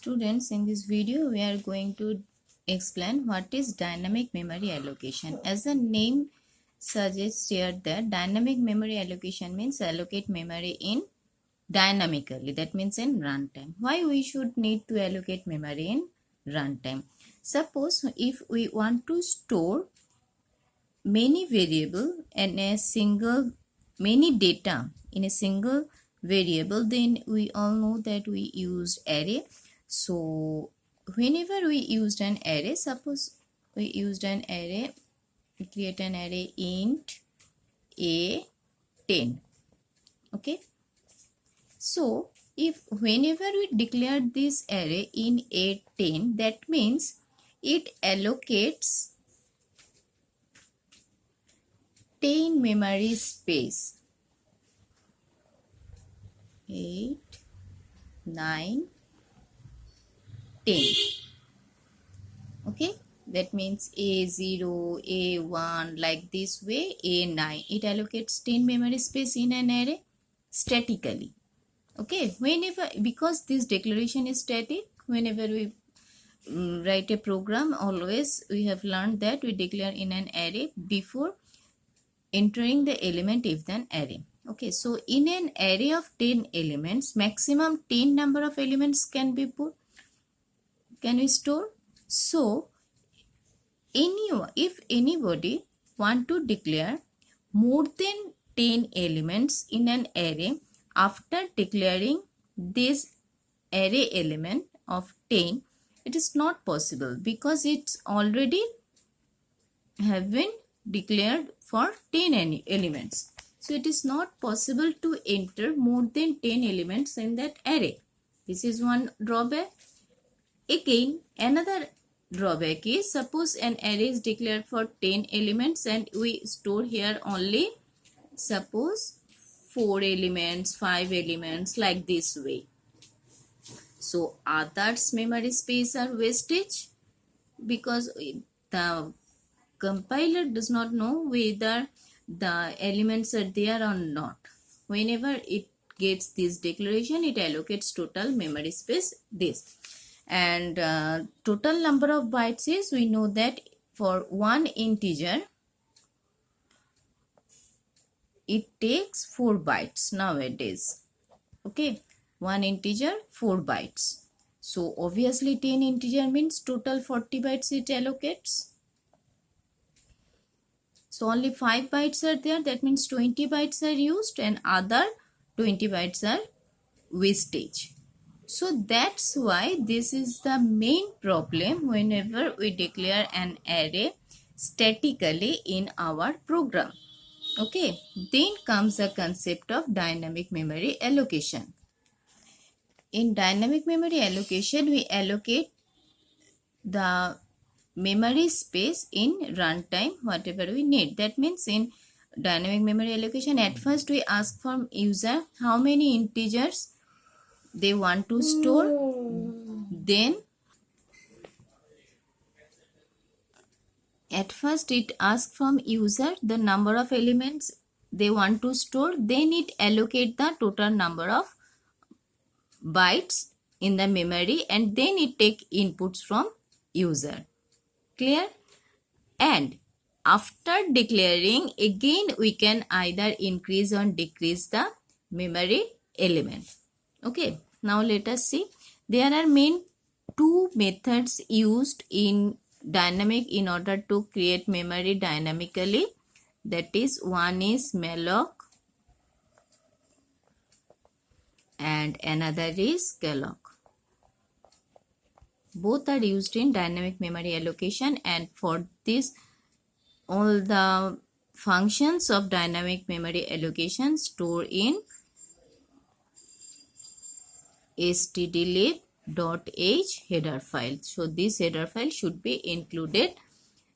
Students, in this video we are going to explain what is dynamic memory allocation. As the name suggests here, that dynamic memory allocation means allocate memory in dynamically, that means in runtime. Why we should need to allocate memory in runtime? Suppose if we want to store many variable in a single many data in a single variable, then we all know that we used array. So whenever we used an array, suppose we used an array, we create an array int a10. Okay, so if whenever we declare this array in a10, that means it allocates 10 memory space. 8, 9, 10. Okay, that means A0, A1, like this way, A9. It allocates 10 memory space in an array statically. Okay, whenever, because this declaration is static, whenever we write a program, always we have learned that we declare in an array before entering the element if then array. Okay, so in an array of 10 elements, maximum 10 number of elements can be put, can we store. So if anybody want to declare more than 10 elements in an array, after declaring this array element of 10, it is not possible because it's already have been declared for 10 elements. So it is not possible to enter more than 10 elements in that array. This is one drawback. Again, another drawback is, suppose an array is declared for 10 elements and we store here only, suppose 4 elements, 5 elements, like this way. So others memory space are wastage because the compiler does not know whether the elements are there or not. Whenever it gets this declaration, it allocates total memory space this. And total number of bytes is, we know that for one integer it takes 4 bytes nowadays. Okay, one integer 4 bytes. So obviously 10 integer means total 40 bytes it allocates. So only 5 bytes are there, that means 20 bytes are used and other 20 bytes are wastage. So that's why this is the main problem whenever we declare an array statically in our program. Okay, then comes the concept of dynamic memory allocation. In dynamic memory allocation, we allocate the memory space in runtime whatever we need. That means in dynamic memory allocation, at first we ask from user how many integers they want to store. Then at first it asks from user the number of elements they want to store, then it allocate the total number of bytes in the memory and then it take inputs from user. Clear? And after declaring, again we can either increase or decrease the memory element. Okay, now let us see. There are main two methods used in dynamic in order to create memory dynamically. That is, one is malloc and another is calloc. Both are used in dynamic memory allocation, and for this all the functions of dynamic memory allocation store in stdlib.h header file. So this header file should be included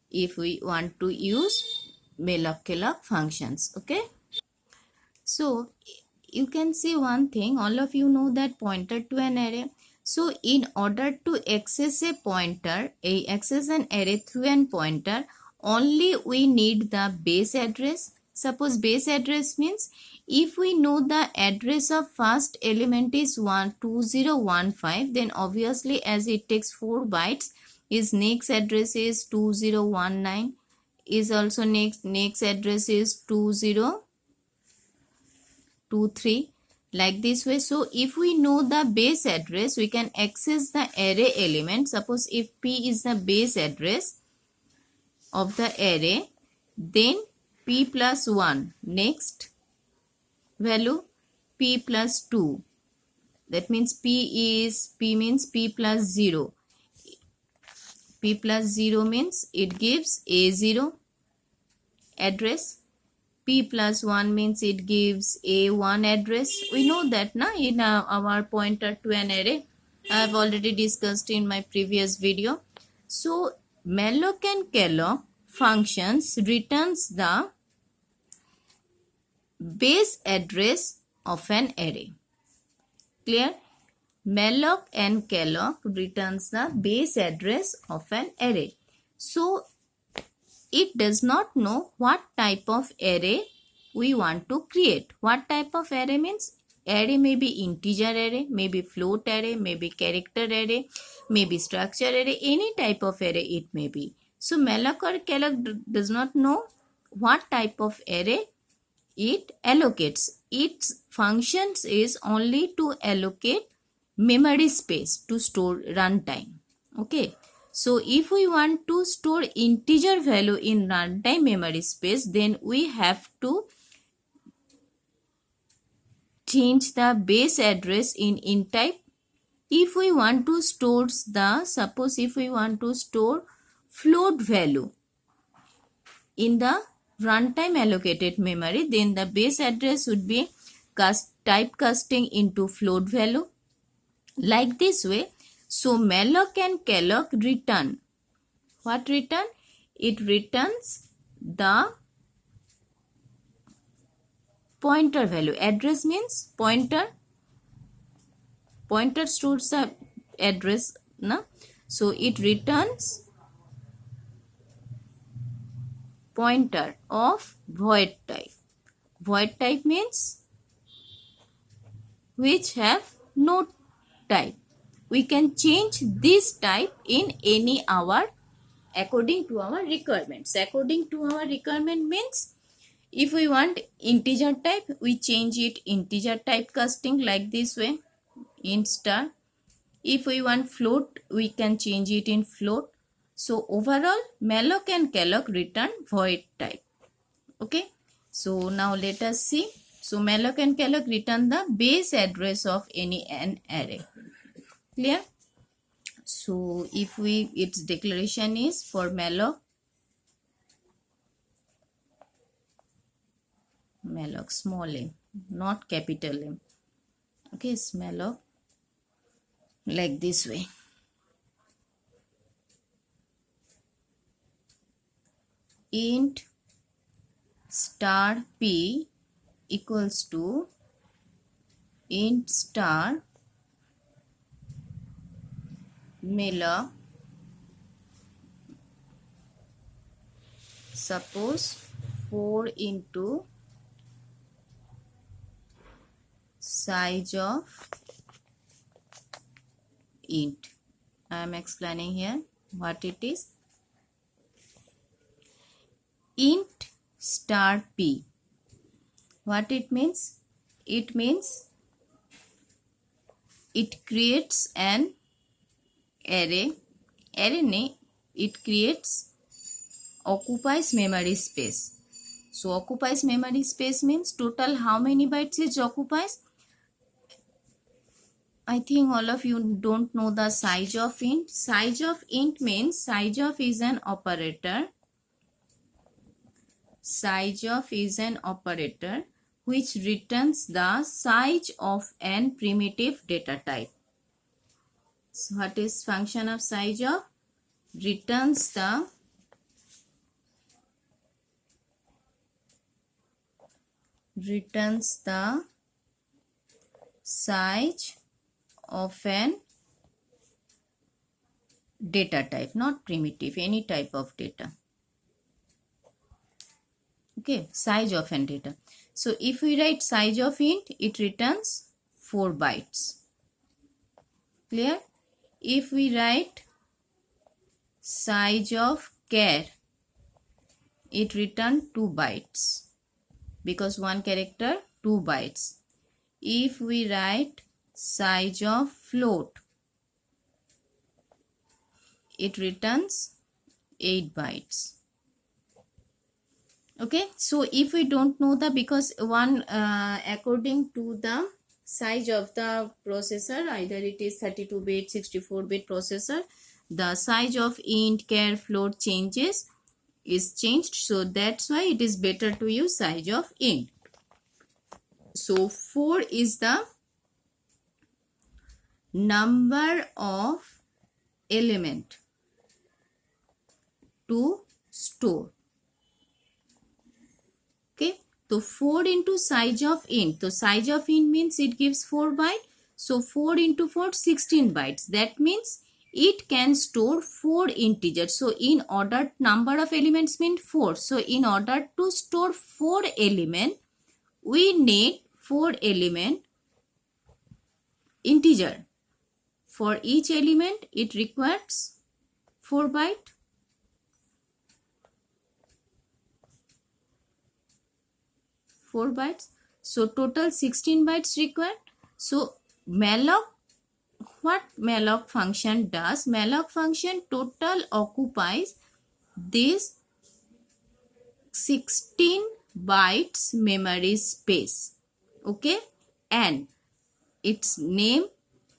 if we want to use malloc calloc functions. Okay, so you can see one thing, all of you know that pointer to an array. So in order to access a pointer, access an array through an pointer, only we need the base address. Suppose base address means If we know the address of first element is 2015, then obviously as it takes 4 bytes, its next address is 2019, is also next address is 2023, like this way. So if we know the base address, we can access the array element. Suppose if P is the base address of the array, then P plus 1, next value P plus 2, that means P means P plus 0. P plus 0 means it gives A0 address. P plus 1 means it gives A1 address. We know that na, in our pointer to an array. I have already discussed in my previous video. So malloc and calloc functions returns the base address of an array. Clear? Malloc and calloc returns the base address of an array. So it does not know what type of array we want to create. What type of array means? Array may be integer array, maybe float array, maybe character array, maybe structure array, any type of array it may be. So malloc or calloc does not know what type of array it allocates. Its functions is only to allocate memory space to store runtime. Okay. So if we want to store integer value in runtime memory space, then we have to change the base address in int type. If we want to store suppose if we want to store float value in the runtime allocated memory, then the base address would be typecasting into float value, like this way. So malloc and calloc return. What return? It returns the pointer value. Address means pointer. Pointer stores the address. Na? So it returns pointer of void type. Void type means which have no type. We can change this type in any hour according to our requirements. According to our requirement means if we want integer type, we change it integer type casting, like this way, int star. If we want float, we can change it in float. So overall malloc and calloc return void type. Okay. So now let us see. So malloc and calloc return the base address of an array. Clear? So if its declaration is for malloc small m, not capital M. Okay, it's malloc like this way. Int star p equals to int star malloc, suppose 4 into size of int. I am explaining here what it is. Int star p. What it means? It means it creates an array. It creates occupies memory space. So occupies memory space means total how many bytes it occupies? I think all of you don't know the size of int. Size of int means size of is an operator. Size of is an operator which returns the size of an primitive data type. So what is function of size of? Returns the size of an data type, not primitive, any type of data. Okay, size of an data. So if we write size of int, it returns 4 bytes. Clear? If we write size of char, it returns 2 bytes because one character 2 bytes. If we write size of float, it returns 8 bytes. Okay, so if we don't know the, because one according to the size of the processor, either it is 32-bit 64-bit processor, the size of int, char, float is changed, so that's why it is better to use size of int. So 4 is the number of element to store. Okay, so 4 into size of int. So size of int means it gives 4 bytes. So 4 into 4, 16 bytes. That means it can store 4 integers. So in order, number of elements mean 4. So in order to store 4 element, we need 4 element integer. For each element, it requires 4 bytes. So total 16 bytes required. So malloc, what malloc function does? Malloc function total occupies this 16 bytes memory space. Okay, and its name,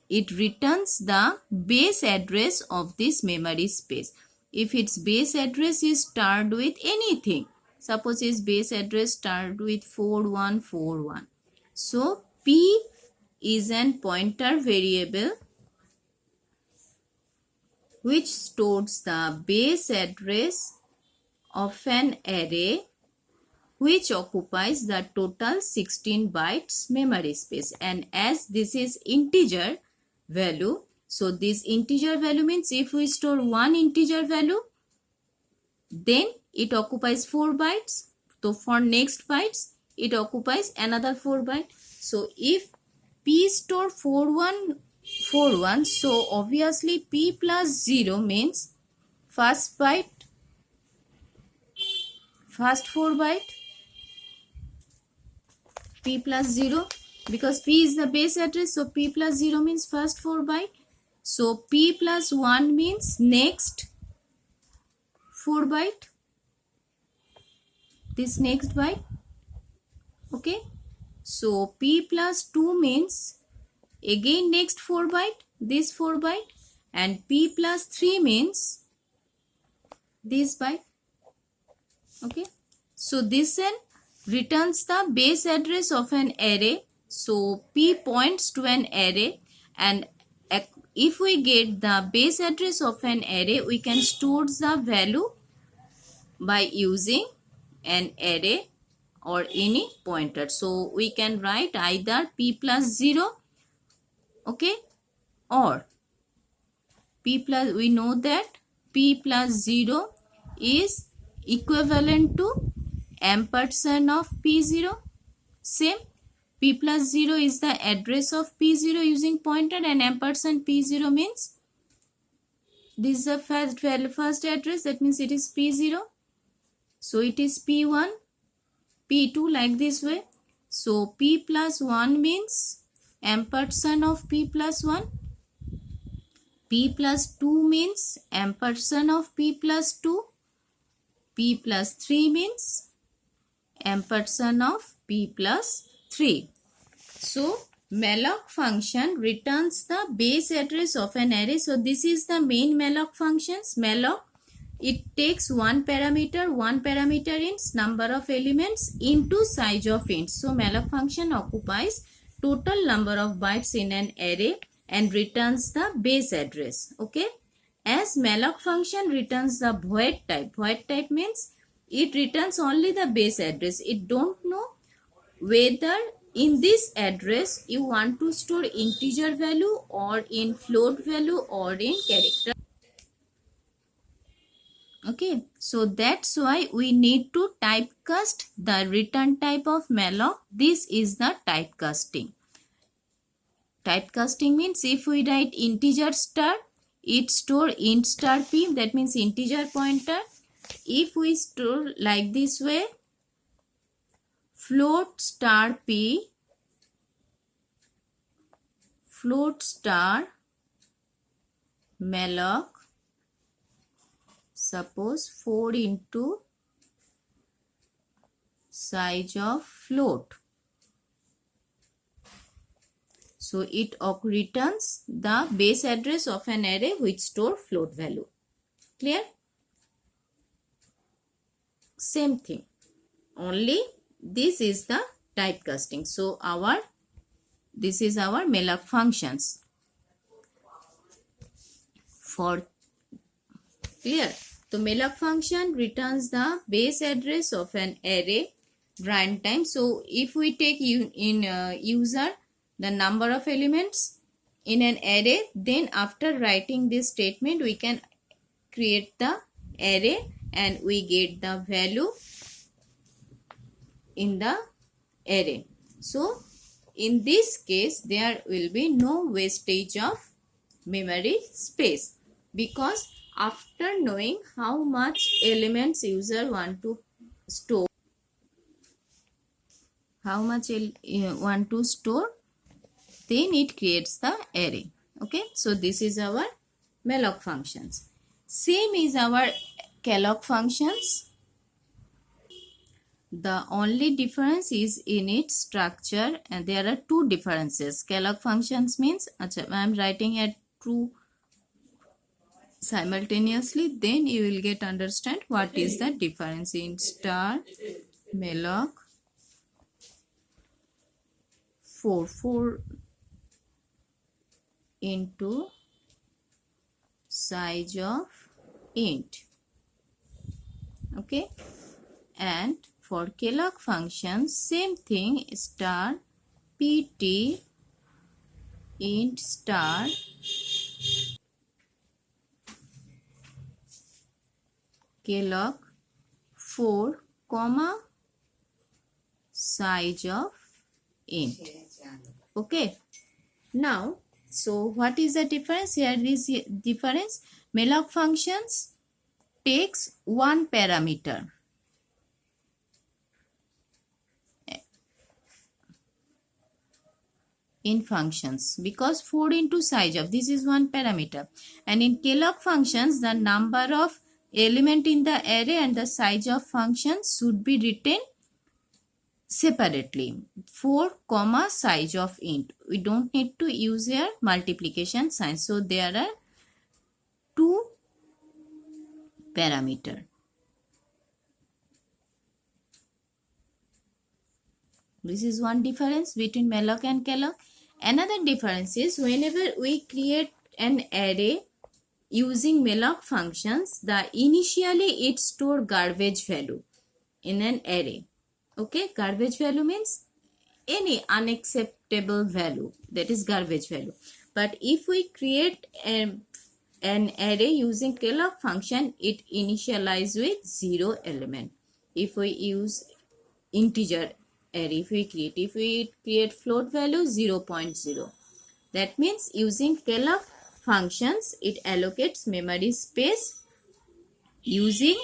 it returns the base address of this memory space. If its base address is started with anything, suppose its base address started with 4141. So P is an pointer variable which stores the base address of an array which occupies the total 16 bytes memory space. And as this is integer value, so this integer value means if we store one integer value, then it occupies 4 bytes. So for next bytes, it occupies another 4 bytes. So if P store 4141, so obviously P plus 0 means first byte, first 4 byte, P plus 0, because P is the base address, so P plus 0 means first 4 byte. So P plus 1 means next 4 byte, this next byte. Okay, so P plus 2 means again next 4 byte, this 4 byte, and P plus 3 means this byte. Okay, so this then returns the base address of an array. So P points to an array, and if we get the base address of an array, we can store the value by using an array or any pointer. So we can write either P plus 0, okay, or P plus, we know that P plus 0 is equivalent to ampersand of P0. Same, P plus 0 is the address of P0 using pointer, and ampersand P0 means this is the first address, that means it is P0. So it is P1, P2, like this way. So P plus 1 means ampersand of P plus 1. P plus 2 means ampersand of P plus 2. P plus 3 means ampersand of P plus 3. So malloc function returns the base address of an array. So this is the main malloc functions. Malloc, it takes one parameter int, number of elements, into size of int. So malloc function occupies total number of bytes in an array and returns the base address. Okay, as malloc function returns the void type. Void type means it returns only the base address. It don't know whether in this address you want to store integer value or in float value or in character. Okay, so that's why we need to typecast the return type of malloc. This is the typecasting. Typecasting means if we write integer star, it store int star p, that means integer pointer. If we store like this way, float star p, float star malloc, suppose 4 into size of float. So it returns the base address of an array which store float value. Clear? Same thing. Only this is the typecasting. So this is our malloc functions. For clear? The malloc function returns the base address of an array runtime. So if we take user the number of elements in an array, then after writing this statement we can create the array and we get the value in the array. So in this case there will be no wastage of memory space, because after knowing how much elements user want to store, then it creates the array. Okay, so this is our malloc functions. Same is our calloc functions. The only difference is in its structure, and there are two differences. Calloc functions means I am writing at true simultaneously, then you will get understand what is the difference in star malloc 4 into size of int. Okay, and for calloc functions same thing, star pt int star calloc 4 comma size of int. Okay, now so what is the difference here? This difference, malloc functions takes one parameter in functions, because 4 into size of, this is one parameter, and in calloc functions the number of element in the array and the size of functions should be written separately. 4 comma size of int, we don't need to use here multiplication sign, so there are two parameter. This is one difference between malloc and calloc. Another difference is whenever we create an array using malloc functions, the initially it store garbage value in an array. Okay, garbage value means any unacceptable value, that is garbage value. But if we create an array using calloc function, it initialize with 0 element. If we use integer array, if we create float value 0.0, that means using calloc functions it allocates memory space using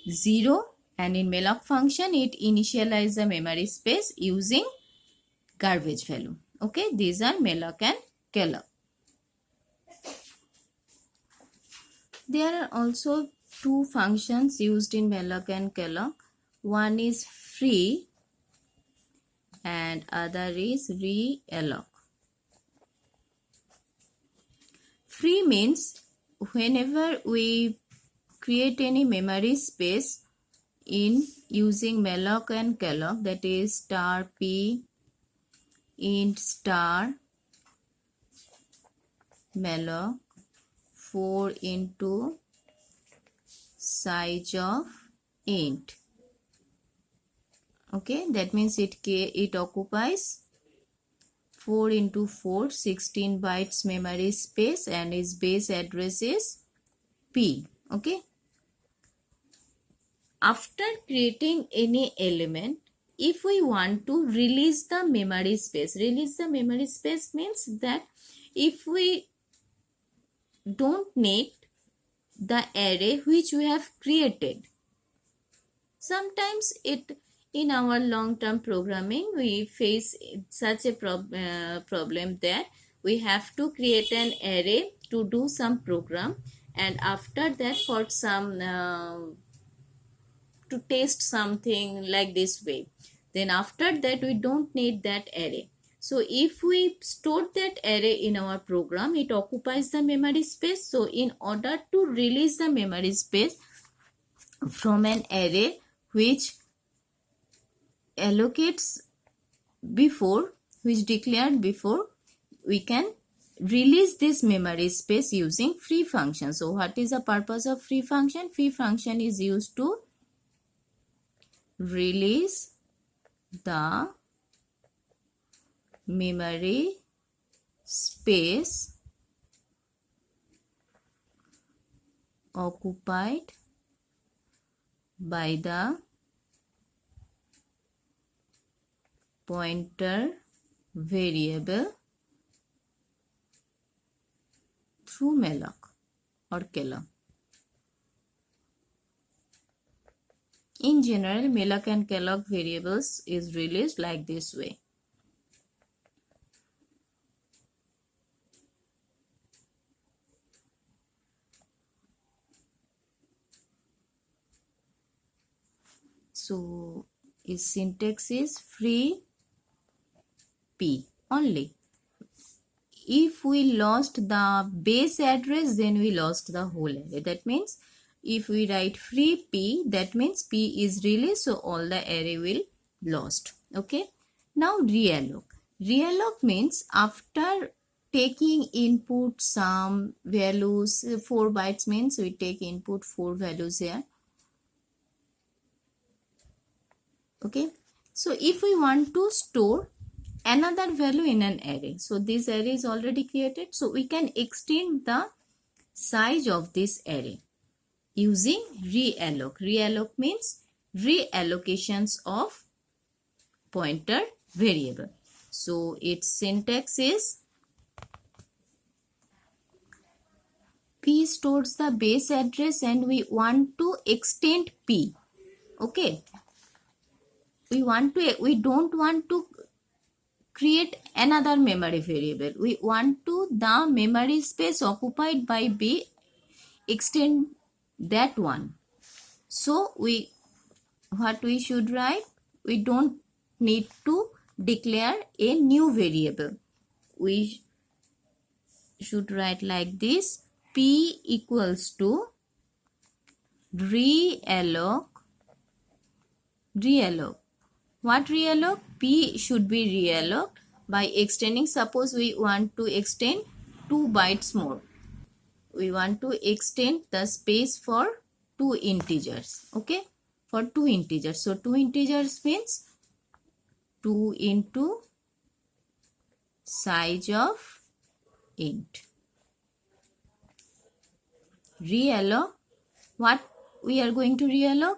0, and in malloc function it initializes the memory space using garbage value. Okay, these are malloc and calloc. There are also two functions used in malloc and calloc. One is free and other is realloc. Free means whenever we create any memory space in using malloc and calloc, that is star p int star malloc 4 into size of int. Okay, that means it occupies 4 into 4, 16 bytes memory space, and its base address is p. Okay. After creating any element, if we want to release the memory space means that if we don't need the array which we have created, sometimes it in our long term programming we face such a problem that we have to create an array to do some program, and after that for some to test something like this way, then after that we don't need that array. So if we store that array in our program, it occupies the memory space. So in order to release the memory space from an array which allocates before, which declared before, we can release this memory space using free function. So what is the purpose of free function? Free function is used to release the memory space occupied by the pointer variable through malloc or calloc. In general, malloc and calloc variables is released like this way. So its syntax is free p only. If we lost the base address, then we lost the whole array. That means if we write free p, that means p is released, so all the array will lost. Okay. Now realloc. Realloc means after taking input some values, 4 bytes means we take input 4 values here. Okay. So if we want to store another value in an array, so this array is already created, so we can extend the size of this array using realloc. Realloc means reallocations of pointer variable. So its syntax is p stores the base address and we want to extend p. Okay. We don't want to create another memory variable. We want to the memory space occupied by b, extend that one. So what we should write? We don't need to declare a new variable. We should write like this: p equals to realloc. What realloc? P should be realloced by extending. Suppose we want to extend 2 bytes more. We want to extend the space for 2 integers. Okay, for 2 integers. So 2 integers means 2 into size of int. Realloc. What we are going to realloc?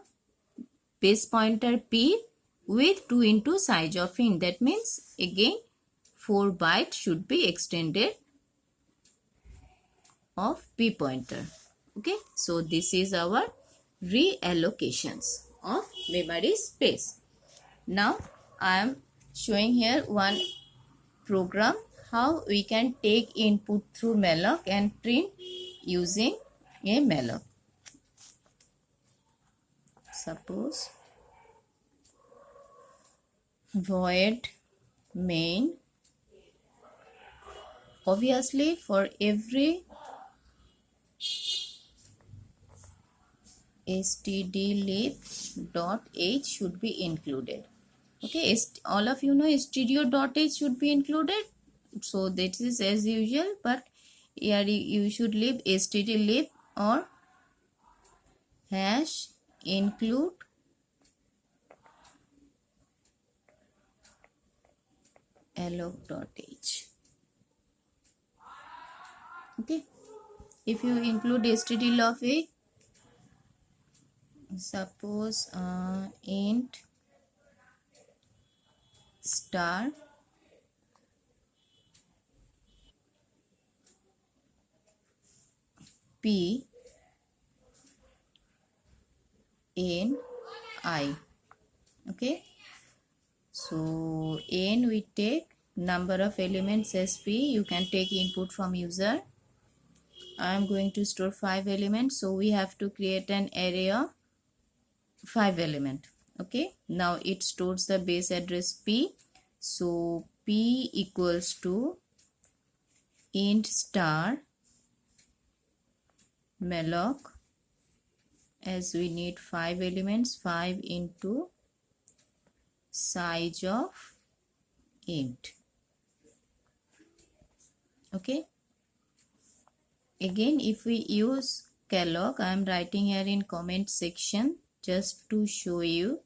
Base pointer p with 2 into size of int. That means again 4 bytes should be extended of p pointer. Okay, so this is our reallocations of memory space. Now I am showing here one program how we can take input through malloc and print using a malloc. Suppose void main. Obviously for every stdlib.h should be included. Okay, all of you know stdio.h should be included. So that is as usual, but here you should leave stdlib or hash include alloc.h. Okay, if you include std of a, suppose int star p n I. Okay, so n we take number of elements as p. You can take input from user. I am going to store 5 elements, so we have to create an array of 5 element. Okay, now it stores the base address p, so p equals to int star malloc, as we need 5 elements, 5 into size of int. Okay, again if we use calloc, I am writing here in comment section just to show you,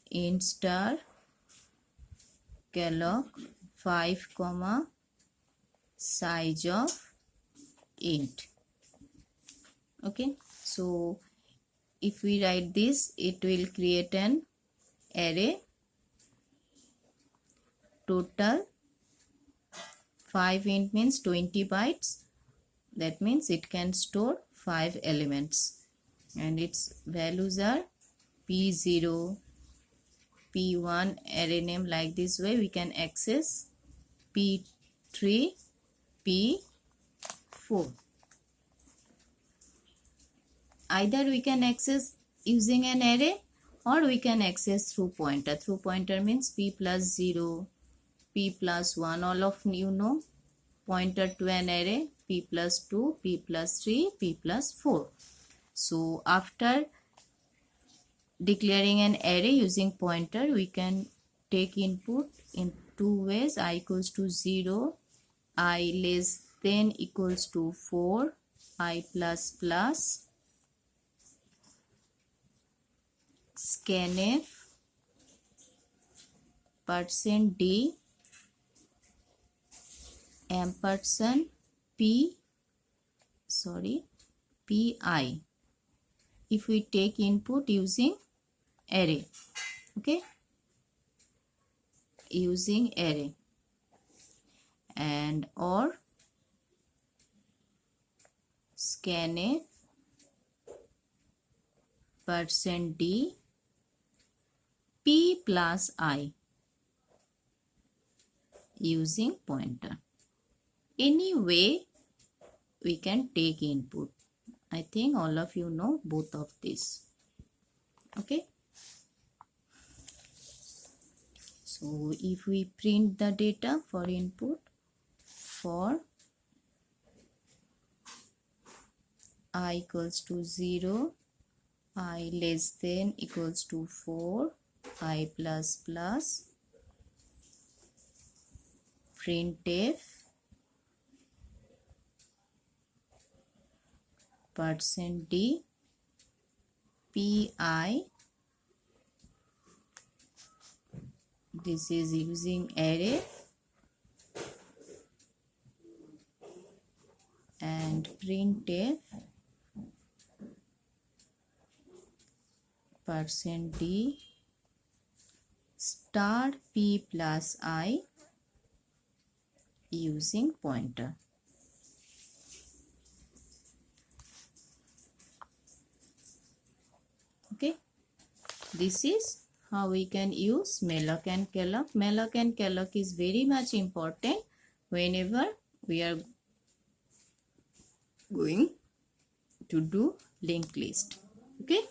int star calloc 5 comma size of int. Okay, so if we write this, it will create an array. Total 5 int means 20 bytes. That means it can store 5 elements, and its values are p0, p1, array name. Like this way we can access p3, p4. Either we can access using an array, or we can access through pointer. Through pointer means p plus 0, p plus 1, all of you know pointer to an array, p plus 2, p plus 3, p plus 4. So after declaring an array using pointer, we can take input in two ways: I equals to 0, I less than equals to 4, I plus plus, scanf %d ampersand pi, if we take input using array. Okay, using array, and or scanf %d p plus I using pointer. Any way we can take input. I think all of you know both of these. Okay, so if we print the data for input, for I equals to 0, I less than equals to 4, I plus plus, printf %d pi, this is using array, and printf %d star p plus I using pointer. Okay, this is how we can use malloc and calloc. Malloc and calloc is very much important whenever we are going to do linked list. Okay.